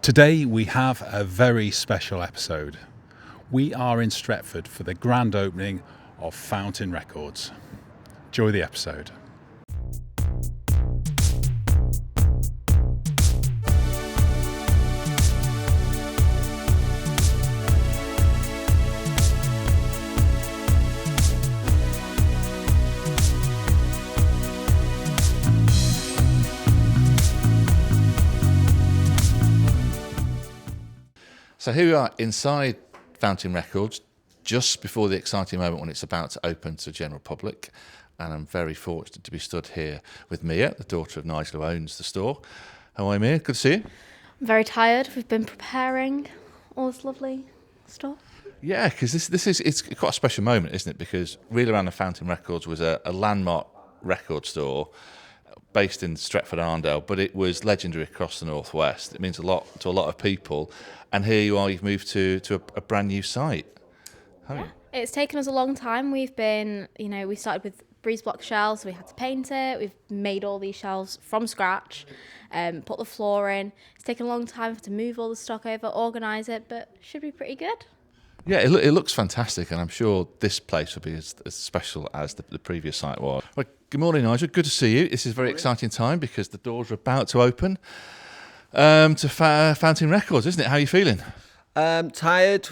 Today we have a very special episode. We are in Stretford for the grand opening of Fountain Records. Enjoy the episode. So here we are inside Fountain Records, just before the exciting moment when it's about to open to the general public. And I'm very fortunate to be stood here with Mia, the daughter of Nigel, who owns the store. How are you, Mia? Good to see you. I'm very tired. We've been preparing all this lovely stuff. Yeah, because it's quite a special moment, isn't it? Because really around the Fountain Records was a landmark record store based in Stretford, Arndale, but it was legendary across the Northwest. It means a lot to a lot of people. And here you are, you've moved to a brand new site, haven't you? It's taken us a long time. We've been, we started with breeze block shelves, so we had to paint it. We've made all these shelves from scratch, put the floor in. It's taken a long time to move all the stock over, organise it, but should be pretty good. Yeah, it looks fantastic, and I'm sure this place will be as special as the previous site was. Well, good morning, Nigel. Good to see you. This is a very exciting time because the doors are about to open to Fountain Records, isn't it? How are you feeling? Tired.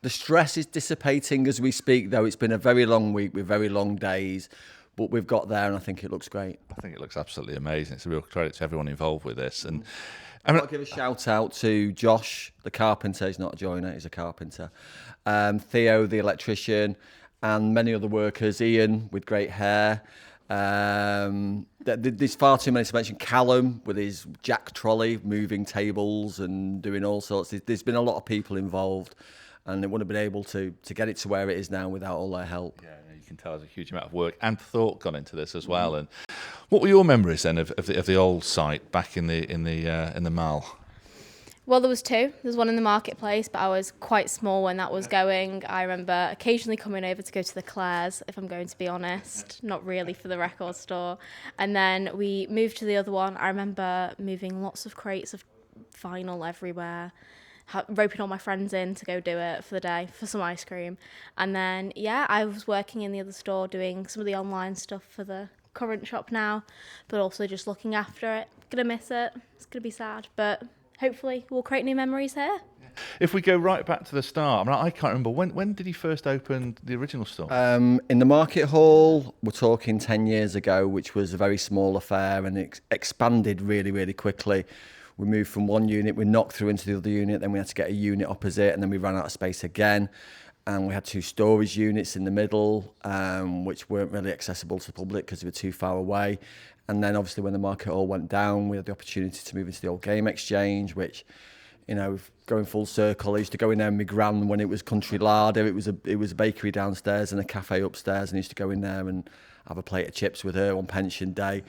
The stress is dissipating as we speak, though. It's been a very long week with very long days, but we've got there, and I think it looks great. I think it looks absolutely amazing. It's a real credit to everyone involved with this. And I'll give a shout out to Josh, the carpenter. He's not a joiner, he's a carpenter. Theo, the electrician, and many other workers. Ian, with great hair. There's far too many to mention. Callum, with his jack trolley, moving tables and doing all sorts. There's been a lot of people involved, and they wouldn't have been able to get it to where it is now without all their help. Yeah, you can tell there's a huge amount of work and thought gone into this as well. And what were your memories then of the old site back in the Mall? Well, there was two. There's one in the marketplace, but I was quite small when that was going. I remember occasionally coming over to go to the Claire's, if I'm going to be honest, not really for the record store. And then we moved to the other one. I remember moving lots of crates of vinyl everywhere, roping all my friends in to go do it for the day for some ice cream. And then, I was working in the other store doing some of the online stuff for the current shop now, but also just looking after it. Gonna miss it. It's gonna be sad, but hopefully we'll create new memories here. If we go right back to the start, I can't remember, when did you first open the original store? In the market hall, we're talking 10 years ago, which was a very small affair, and it expanded really, really quickly. We moved from one unit, we knocked through into the other unit, then we had to get a unit opposite, and then we ran out of space again. And we had two storage units in the middle, which weren't really accessible to the public because they were too far away. And then obviously when the market hall went down, we had the opportunity to move into the old game exchange, which, going full circle, I used to go in there with my gran when it was Country Larder. It was a bakery downstairs and a cafe upstairs, and I used to go in there and have a plate of chips with her on pension day.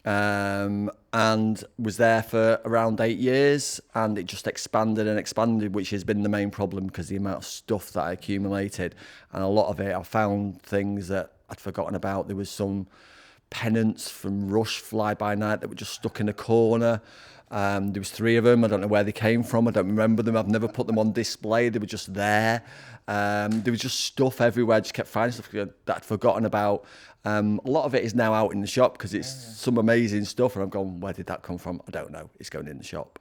And was there for around 8 years, and it just expanded and expanded, which has been the main problem because the amount of stuff that I accumulated, and a lot of it I found things that I'd forgotten about. There was some pennants from Rush Fly By Night that were just stuck in a corner. There was 3 of them. I don't know where they came from. I don't remember them. I've never put them on display. They were just there. There was just stuff everywhere. I just kept finding stuff that I'd forgotten about. A lot of it is now out in the shop because it's some amazing stuff. And I'm going, where did that come from? I don't know. It's going in the shop.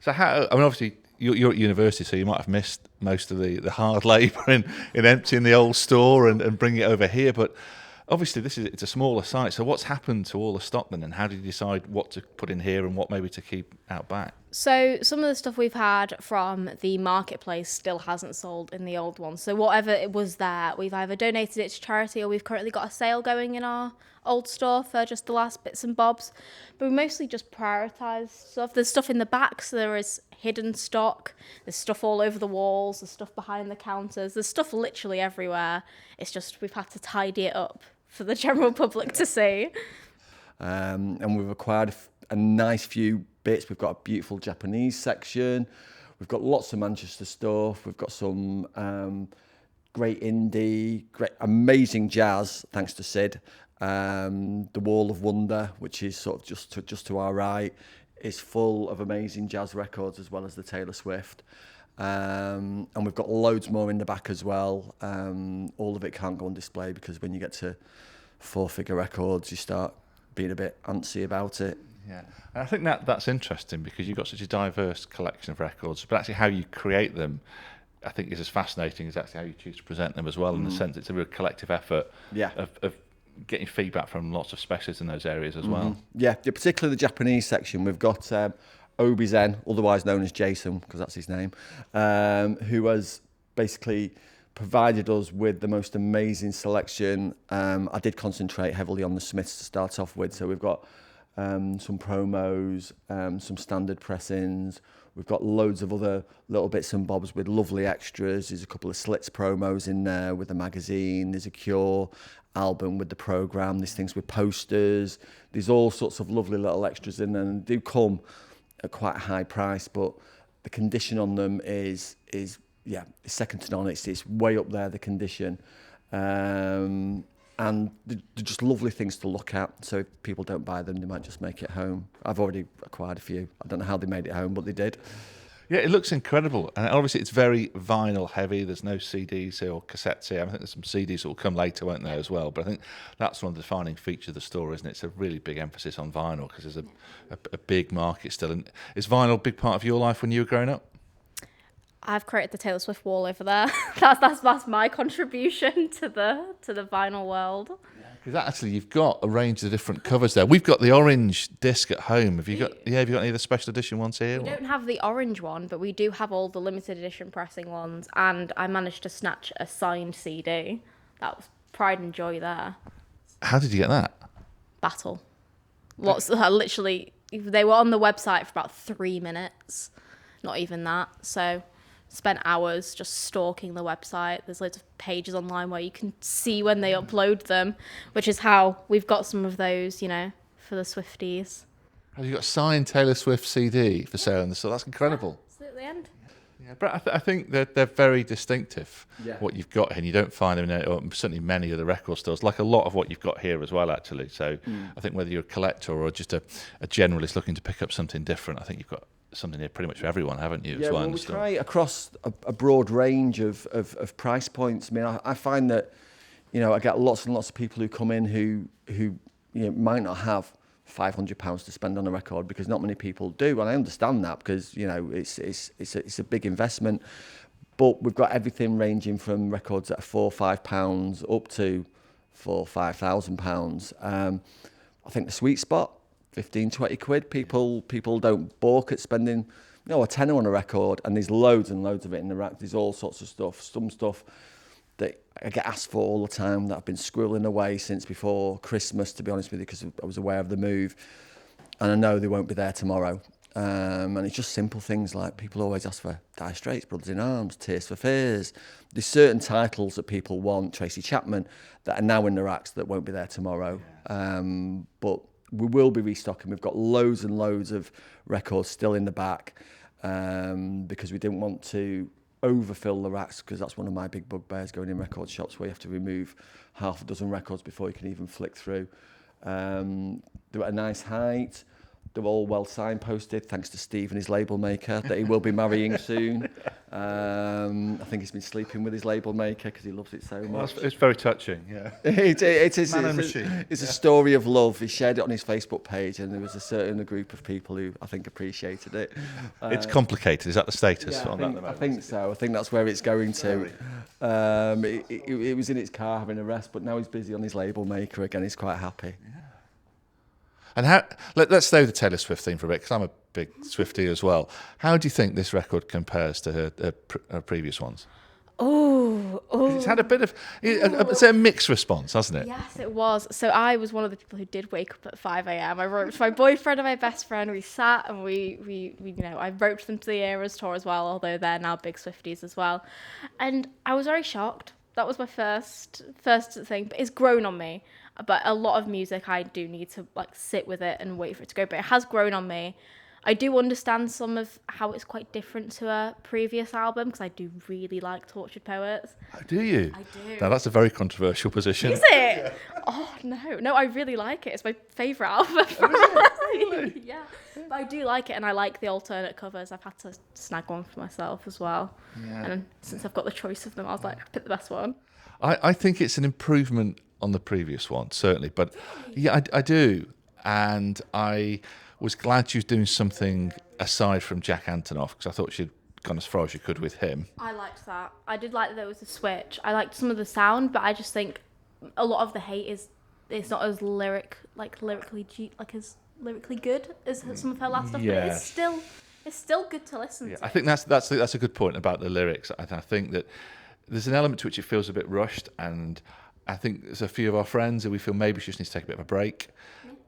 So obviously you're at university, so you might have missed most of the hard labour in emptying the old store and bringing it over here. But obviously it's a smaller site. So what's happened to all the stock then, and how did you decide what to put in here and what maybe to keep out back? So some of the stuff we've had from the marketplace still hasn't sold in the old one. So whatever it was there, we've either donated it to charity or we've currently got a sale going in our old store for just the last bits and bobs. But we mostly just prioritise stuff. There's stuff in the back, so there is hidden stock. There's stuff all over the walls. There's stuff behind the counters. There's stuff literally everywhere. It's just we've had to tidy it up for the general public to see. And we've acquired a nice few bits. We've got a beautiful Japanese section. We've got lots of Manchester stuff. We've got some great indie, great amazing jazz, thanks to Sid. The Wall of Wonder, which is sort of just to our right. is full of amazing jazz records as well as the Taylor Swift. And we've got loads more in the back as well. All of it can't go on display because when you get to 4-figure records, you start being a bit antsy about it. Yeah, and I think that's interesting because you've got such a diverse collection of records, but actually how you create them, I think, is as fascinating as actually how you choose to present them as well. In the sense, it's a real collective effort of getting feedback from lots of specialists in those areas as well. Yeah, particularly the Japanese section. We've got Obi-Zen, otherwise known as Jason, because that's his name, who has basically provided us with the most amazing selection. I did concentrate heavily on the Smiths to start off with, so we've got some promos, some standard press-ins. We've got loads of other little bits and bobs with lovely extras. There's a couple of Slits promos in there with the magazine. There's a Cure album with the programme. There's things with posters. There's all sorts of lovely little extras in there, and they do come at quite a high price, but the condition on them is second to none. It's way up there, the condition. And they're just lovely things to look at. So if people don't buy them, they might just make it home. I've already acquired a few. I don't know how they made it home, but they did. Yeah, it looks incredible. And obviously it's very vinyl heavy. There's no CDs or cassettes here. I think there's some CDs that will come later, won't there, as well? But I think that's one of the defining features of the store, isn't it? It's a really big emphasis on vinyl because there's a big market still. And is vinyl a big part of your life when you were growing up? I've created the Taylor Swift wall over there. That's my contribution to the vinyl world. Because actually, you've got a range of different covers there. We've got the orange disc at home. Have you got any of the special edition ones here? We don't have the orange one, but we do have all the limited edition pressing ones. And I managed to snatch a signed CD. That was pride and joy there. How did you get that? Battle. Literally, they were on the website for about 3 minutes. Not even that. So spent hours just stalking the website. There's loads of pages online where you can see when they upload them, which is how we've got some of those, for the Swifties. Have you got a signed Taylor Swift CD for sale in the store? That's incredible. Absolutely. End. Yeah, but I think they're very distinctive, what you've got here. And you don't find them in or certainly many other record stores, like a lot of what you've got here as well, actually. So I think whether you're a collector or just a generalist looking to pick up something different, I think you've got something here pretty much for everyone, haven't you? Yeah, we try across a broad range of price points. I mean, I find that, I get lots and lots of people who come in who might not have £500 to spend on a record because not many people do, and I understand that because it's a big investment. But we've got everything ranging from records at £4 or £5 up to £4,000 or £5,000. I think the sweet spot, 15-20 quid. People don't balk at spending a tenner on a record, and there's loads and loads of it in the rack. There's all sorts of stuff. Some stuff that I get asked for all the time that I've been squirreling away since before Christmas, to be honest with you, because I was aware of the move, and I know they won't be there tomorrow. And it's just simple things like people always ask for Dire Straits, Brothers in Arms, Tears for Fears. There's certain titles that people want, Tracy Chapman, that are now in the racks that won't be there tomorrow. But we will be restocking. We've got loads and loads of records still in the back because we didn't want to overfill the racks, because that's one of my big bugbears going in record shops where you have to remove half a dozen records before you can even flick through. They're at a nice height. They're all well signposted, thanks to Steve and his label maker, that he will be marrying soon. I think he's been sleeping with his label maker because he loves it so much. It's very touching, yeah. It is. Man and machine. It's a story of love. He shared it on his Facebook page, and there was a certain group of people who I think appreciated it. It's complicated. Is that the status on that? I think so. I think that's where it's going to. It was in its car having a rest, but now he's busy on his label maker again. He's quite happy. Yeah. And let's stay with the Taylor Swift theme for a bit, because I'm a big Swiftie as well. How do you think this record compares to her previous ones? Oh. It's had a bit of it's a mixed response, hasn't it? Yes, it was. So I was one of the people who did wake up at 5 a.m. I wrote to my boyfriend and my best friend. We sat and we I wrote them to the Eras tour as well, although they're now big Swifties as well. And I was very shocked. That was my first thing, but it's grown on me. But a lot of music, I do need to sit with it and wait for it to go. But it has grown on me. I do understand some of how it's quite different to a previous album, because I do really like Tortured Poets. Oh, do you? I do. Now that's a very controversial position. Is it? Oh no, I really like it. It's my favourite album. Really? Yeah, but I do like it, and I like the alternate covers. I've had to snag one for myself as well. Yeah. And since I've got the choice of them, I was like, pick the best one. I think it's an improvement on the previous one, certainly. But yeah, I do. And I was glad she was doing something aside from Jack Antonoff, because I thought she'd gone as far as she could with him. I liked that. I did like that there was a switch. I liked some of the sound, but I just think a lot of the hate is it's not as lyrically good as some of her last stuff. Yeah. But it's still good to listen to. I think that's a good point about the lyrics. I think that there's an element to which it feels a bit rushed, and I think there's a few of our friends who we feel maybe she just needs to take a bit of a break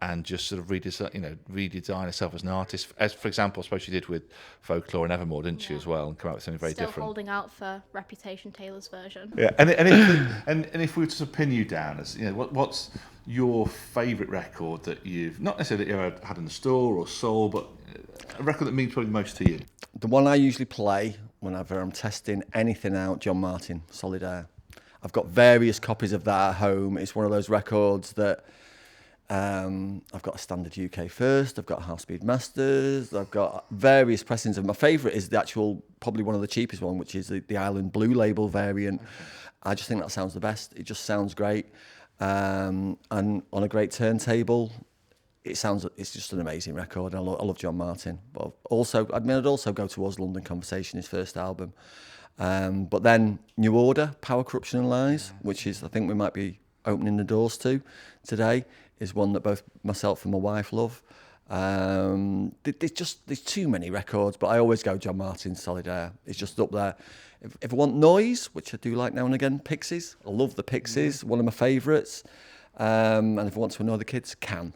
and just sort of redesign herself as an artist. As for example, I suppose she did with Folklore and Evermore, didn't she, as well, and come out with something very Still different. holding out for Reputation Taylor's version. Yeah, and if we were to sort of pin you down as what's your favourite record that you've not necessarily ever had in the store or sold, but a record that means probably most to you? The one I usually play whenever I'm testing anything out, John Martin, Solid Air. I've got various copies of that at home. It's one of those records that I've got a standard UK first, I've got a half speed masters, I've got various pressings, and my favourite is the actual, probably one of the cheapest one, which is the Island Blue label variant. Okay. I just think that sounds the best. It just sounds great, and on a great turntable, it's just an amazing record. I love John Martin, but also I'd also go towards London Conversation, his first album, but then New Order, Power, Corruption and Lies, which is I think we might be opening the doors to today, is one that both myself and my wife love. There's too many records, but I always go John Martin, Solid Air. It's just up there. If I want noise, which I do like now and again, Pixies. I love the Pixies, one of my favourites. And if I want to annoy the kids, Can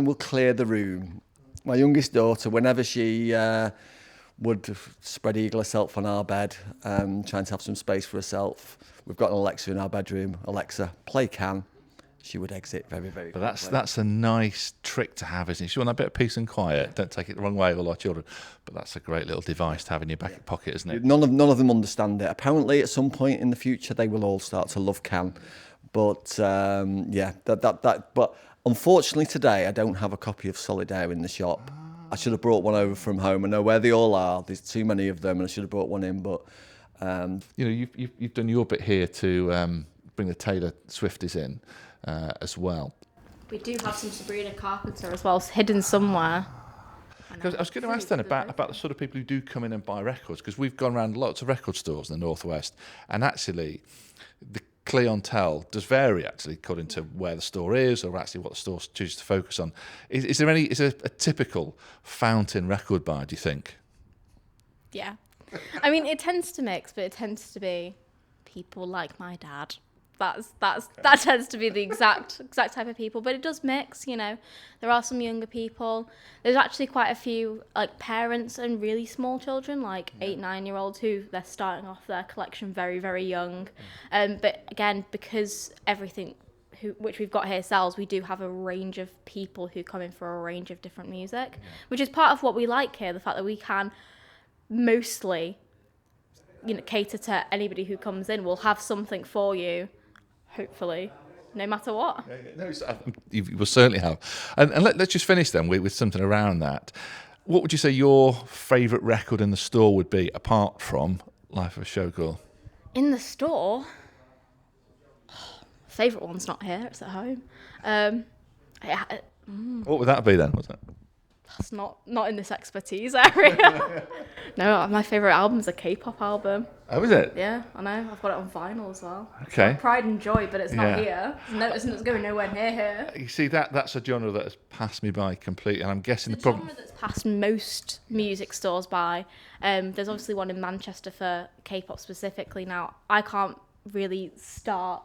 will clear the room. My youngest daughter, whenever she would spread eagle herself on our bed, trying to have some space for herself, we've got an Alexa in our bedroom. Alexa, play Can. She would exit very, very quickly. But that's a nice trick to have, isn't it? If you want a bit of peace and quiet, don't take it the wrong way, all our children. But that's a great little device to have in your back pocket, isn't it? None of them understand it. Apparently, at some point in the future, they will all start to love Can. But But unfortunately, today I don't have a copy of Solid Air in the shop. I should have brought one over from home. I know where they all are. There's too many of them, and I should have brought one in. But you've done your bit here to bring the Taylor Swifties in. As well. We do have some Sabrina Carpenter as well, hidden somewhere. I was going to ask then about the sort of people who do come in and buy records, because we've gone around lots of record stores in the Northwest, and actually the clientele does vary actually according to where the store is or actually what the store chooses to focus on. Is there a typical Fountain record buyer, do you think? Yeah. I mean, it tends to mix, but it tends to be people like my dad. That tends to be the exact type of people, but it does mix. There are some younger people. There's actually quite a few like parents and really small children, like 8-9-year-olds, who they're starting off their collection very, very young. But again, because everything which we've got here sells, we do have a range of people who come in for a range of different music, which is part of what we like here. The fact that we can mostly cater to anybody who comes in. We'll have something for you. Hopefully, no matter what. No, you will certainly have. And let's just finish then with something around that. What would you say your favourite record in the store would be, apart from Life of a Showgirl? In the store? Favourite one's not here, it's at home. What would that be then? What's that? That's not in this expertise area. No, my favourite album's a K-pop album. Oh, is it? Yeah, I know. I've got it on vinyl as well. Okay. Pride and Joy, but it's not here. It's going nowhere near here. You see, that's a genre that has passed me by completely, and I'm guessing the genre that's passed most music stores by. There's obviously one in Manchester for K-pop specifically. Now, I can't really start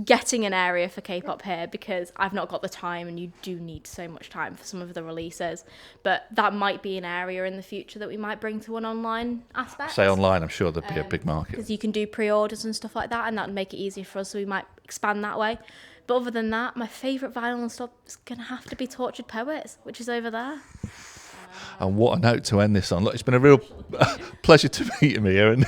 getting an area for K-pop here because I've not got the time, and you do need so much time for some of the releases. But that might be an area in the future that we might bring to an online aspect. Say online, I'm sure there'd be a big market. Because you can do pre-orders and stuff like that, and that would make it easier for us, so we might expand that way. But other than that, my favourite vinyl and stuff is going to have to be Tortured Poets, which is over there. And what a note to end this on. Look, it's been a real pleasure to meet you here, and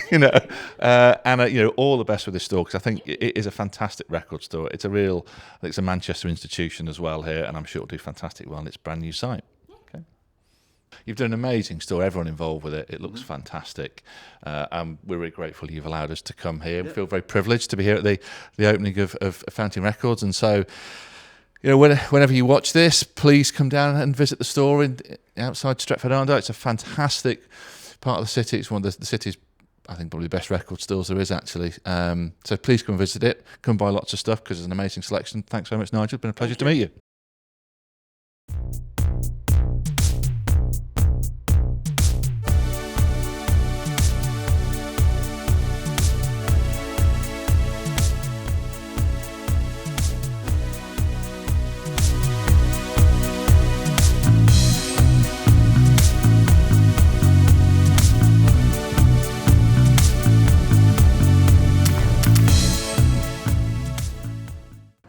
all the best with this store, because I think it is a fantastic record store. It's I think it's a Manchester institution as well here, and I'm sure it'll do fantastic well on its brand new site. Okay. You've done an amazing store, everyone involved with it. It looks fantastic. And we're really grateful you've allowed us to come here. We feel very privileged to be here at the opening of Fountain Records. And so, whenever you watch this, please come down and visit the store outside Stretford Arndale. It's a fantastic part of the city. It's one of the city's, I think, probably the best record stores there is, actually. So please come visit it. Come buy lots of stuff, because there's an amazing selection. Thanks very much, Nigel. It's been a pleasure to meet you.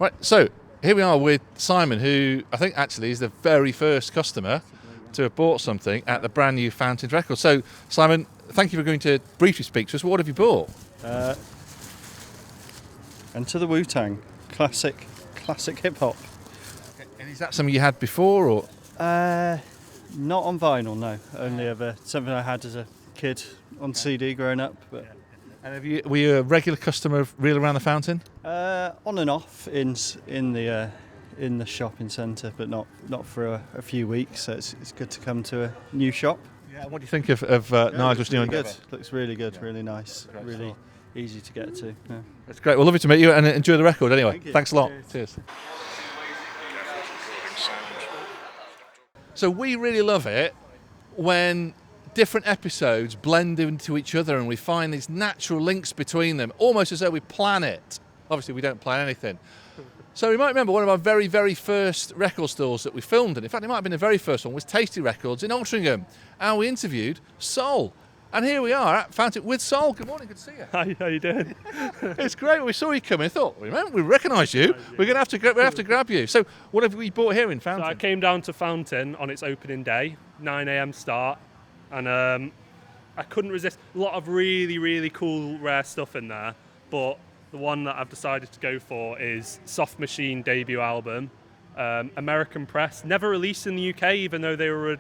Right, so here we are with Simon, who I think actually is the very first customer to have bought something at the brand new Fountains Records. So, Simon, thank you for going to briefly speak to us. What have you bought? Enter the Wu-Tang, classic hip hop. And is that something you had before, or? Not on vinyl, no. Only ever something I had as a kid on CD growing up. But And were you a regular customer of Reel Around the Fountain? on and off in the shopping centre, but not for a few weeks. So it's good to come to a new shop. Yeah. What do you think of Nigel's new endeavour? Good. Looks really good, really nice, really easy to get to. Yeah. That's great. Well, lovely to meet you, and enjoy the record anyway. Thank you. Thanks a lot. Cheers. Cheers. So we really love it when different episodes blend into each other and we find these natural links between them, almost as though we plan it. Obviously, we don't plan anything. So you might remember one of our very, very first record stores that we filmed in. In fact, it might have been the very first one, was Tasty Records in Altrincham. And we interviewed Sol. And here we are at Fountain with Sol. Good morning, good to see you. Hi, how you doing? It's great. We saw you coming. I thought, we recognise you. We're going to have to grab you. So what have we bought here in So Fountain? I came down to Fountain on its opening day, 9 a.m. start, and I couldn't resist. A lot of really, really cool, rare stuff in there, but the one that I've decided to go for is Soft Machine debut album, American Press. Never released in the UK, even though they were a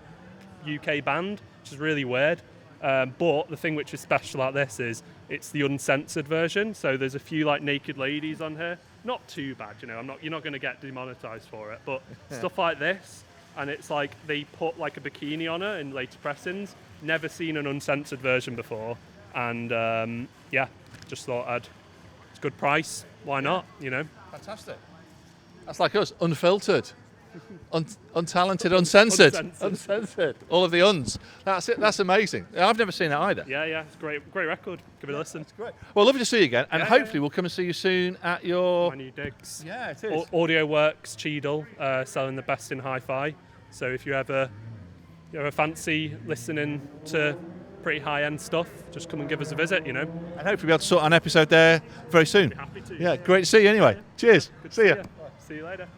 UK band, which is really weird. But the thing which is special about this is it's the uncensored version. So there's a few like naked ladies on here. Not too bad, you're not going to get demonetized for it. But stuff like this, and it's like they put like a bikini on her in later pressings. Never seen an uncensored version before, and just thought it's a good price. Why not? Fantastic. That's like us, unfiltered. Untalented, uncensored. Uncensored. All of the uns. That's it. That's amazing. I've never seen that either. Yeah, it's great record. Give it a listen. That's great. Well, lovely to see you again, and hopefully we'll come and see you soon at your... My new digs. Yeah, it is. Audio Works Cheadle, selling the best in hi-fi. So if you ever fancy listening to pretty high-end stuff, just come and give us a visit, And hopefully we'll be able to sort an episode there very soon. Happy to. Yeah, great to see you anyway. Cheers. See you. See you later.